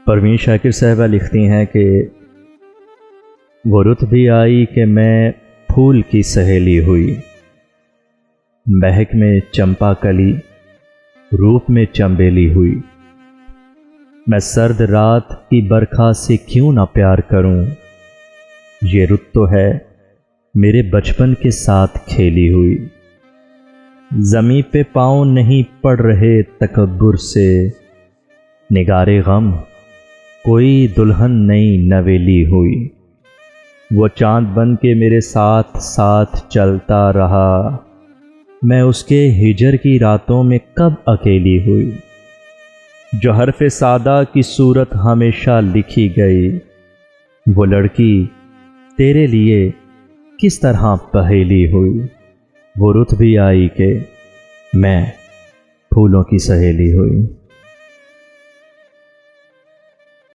پروین شاکر صاحبہ لکھتی ہیں کہ وہ رت بھی آئی کہ میں پھول کی سہیلی ہوئی، مہک میں چمپا کلی روپ میں چنبیلی ہوئی۔ میں سرد رات کی برکھا سے کیوں نہ پیار کروں، یہ رت تو ہے میرے بچپن کے ساتھ کھیلی ہوئی۔ زمیں پہ پاؤں نہیں پڑ رہے تکبر سے، نگارے غم کوئی دلہن نئی نویلی ہوئی۔ وہ چاند بن کے میرے ساتھ ساتھ چلتا رہا، میں اس کے ہجر کی راتوں میں کب اکیلی ہوئی۔ جو حرف سادہ کی صورت ہمیشہ لکھی گئی، وہ لڑکی تیرے لیے کس طرح پہیلی ہوئی۔ وہ رت بھی آئی کہ میں پھولوں کی سہیلی ہوئی۔